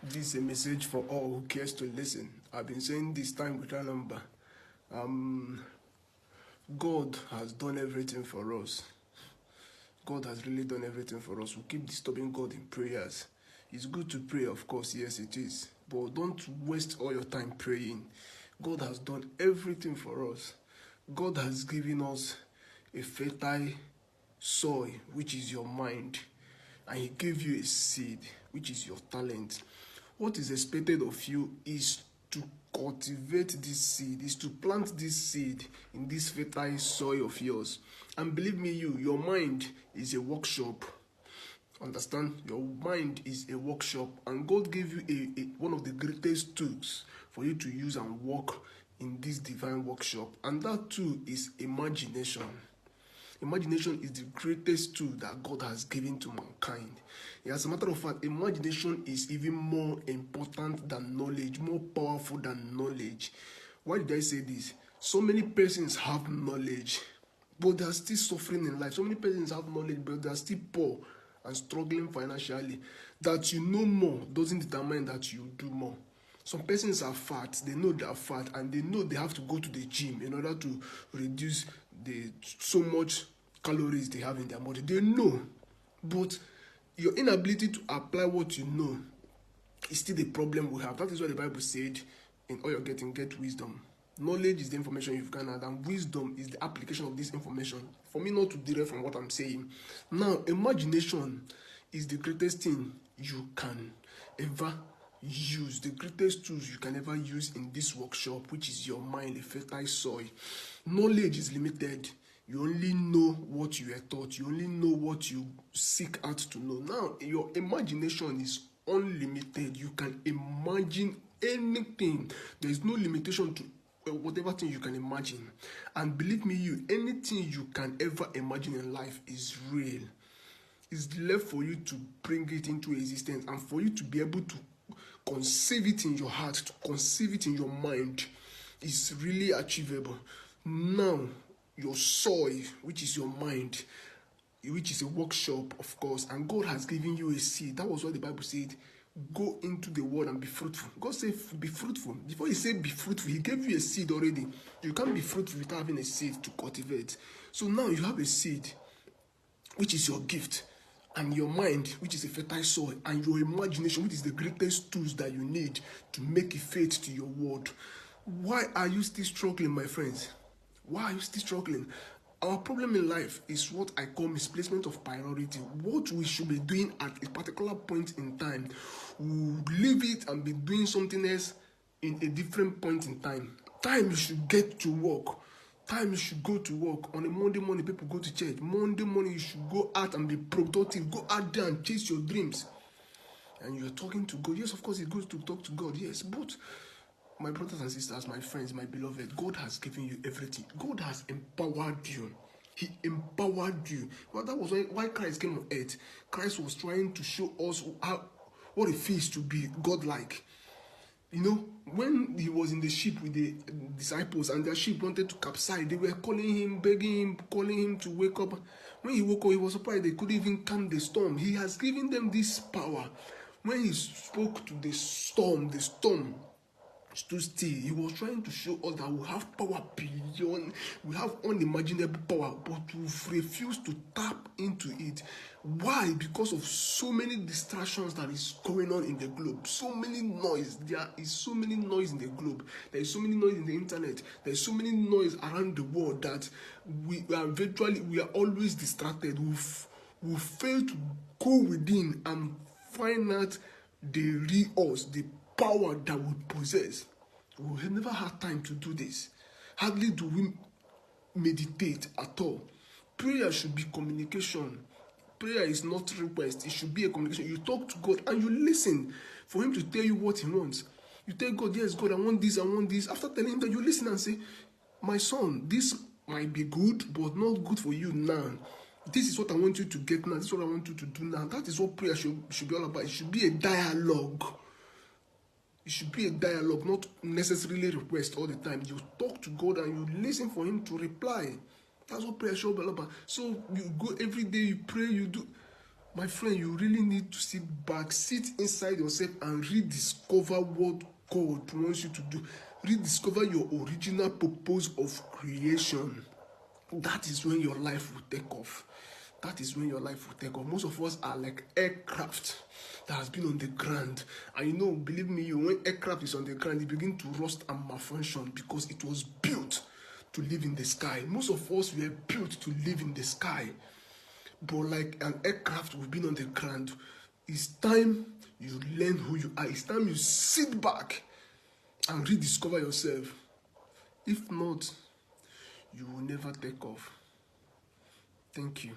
This is a message for all who cares to listen. I've been saying this time without number. God has done everything for us. God has really done everything for us. We keep disturbing God in prayers. It's good to pray, of course, yes it is. But don't waste all your time praying. God has done everything for us. God has given us a fertile soil, which is your mind. And He gave you a seed, which is your talent. What is expected of you is to cultivate this seed, is to plant this seed in this fertile soil of yours. And believe me, your mind is a workshop. Understand? Your mind is a workshop, and God gave you one of the greatest tools for you to use and work in this divine workshop, and that tool is imagination. Imagination is the greatest tool that God has given to mankind. As a matter of fact, imagination is even more important than knowledge, more powerful than knowledge. Why did I say this? So many persons have knowledge, but they are still suffering in life. So many persons have knowledge, but they are still poor and struggling financially. That you know more doesn't determine that you do more. Some persons are fat, they know they are fat, and they know they have to go to the gym in order to reduce so much calories they have in their body. They know, but your inability to apply what you know is still the problem we have. That is what the Bible said, in all you're getting, get wisdom. Knowledge is the information you've gathered, and wisdom is the application of this information. For me not to derail from what I'm saying, now imagination is the greatest thing you can ever use, the greatest tools you can ever use in this workshop, which is your mind, a fertile soil. Knowledge is limited. You only know what you are taught. You only know what you seek out to know. Now, your imagination is unlimited. You can imagine anything. There is no limitation to whatever thing you can imagine. And believe me, anything you can ever imagine in life is real. It's left for you to bring it into existence, and for you to be able to conceive it in your heart, to conceive it in your mind, is really achievable. Now, your soul, which is your mind, which is a workshop, of course, and God has given you a seed. That was what the Bible said. Go into the world and be fruitful. God said, be fruitful. Before He said be fruitful, He gave you a seed already. You can't be fruitful without having a seed to cultivate. So now you have a seed, which is your gift, and your mind, which is a fertile soil, and your imagination, which is the greatest tools that you need to make a faith to your word. Why are you still struggling, my friends? Why are you still struggling? Our problem in life is what I call misplacement of priority. What we should be doing at a particular point in time, we leave it and be doing something else in a different point in time. Time you should get to work. Time you should go to work. On a Monday morning, people go to church. Monday morning, you should go out and be productive. Go out there and chase your dreams. And you're talking to God. Yes, of course, it's good to talk to God. Yes, but my brothers and sisters, my friends, my beloved, God has given you everything. God has empowered you. He empowered you. Well, that was why Christ came on earth. Christ was trying to show us what it feels to be God-like. You know, when He was in the ship with the disciples and their ship wanted to capsize, they were calling Him, begging Him, calling Him to wake up. When He woke up, He was surprised they couldn't even calm the storm. He has given them this power. When He spoke to the storm stood still. He was trying to show us that we have power beyond, we have unimaginable power, but we've refused to tap into it. Why? Because of so many distractions that is going on in the globe. So many noise. There is so many noise in the globe. There is so many noise in the internet. There is so many noise around the world that we are always distracted. We fail to go within and find out the real us, the power that we possess. We have never had time to do this. Hardly do we meditate at all. Prayer should be communication. Prayer is not request. It should be a communication. You talk to God and you listen for Him to tell you what He wants. You tell God, yes, God, I want this, I want this. After telling Him that, you listen and say, my son, this might be good, but not good for you now. This is what I want you to get now. This is what I want you to do now. That is what prayer should be all about. It should be a dialogue. It should be a dialogue, not necessarily request all the time. You talk to God and you listen for Him to reply. That's what prayer should be all about. So you go every day, you pray, you do. My friend, you really need to sit back, sit inside yourself and rediscover what God wants you to do. Rediscover your original purpose of creation. That is when your life will take off. That is when your life will take off. Most of us are like aircraft that has been on the ground. And you know, believe me, when aircraft is on the ground, it begins to rust and malfunction because it was built to live in the sky. Most of us were built to live in the sky. But like an aircraft, we've been on the ground. It's time you learn who you are. It's time you sit back and rediscover yourself. If not, you will never take off. Thank you.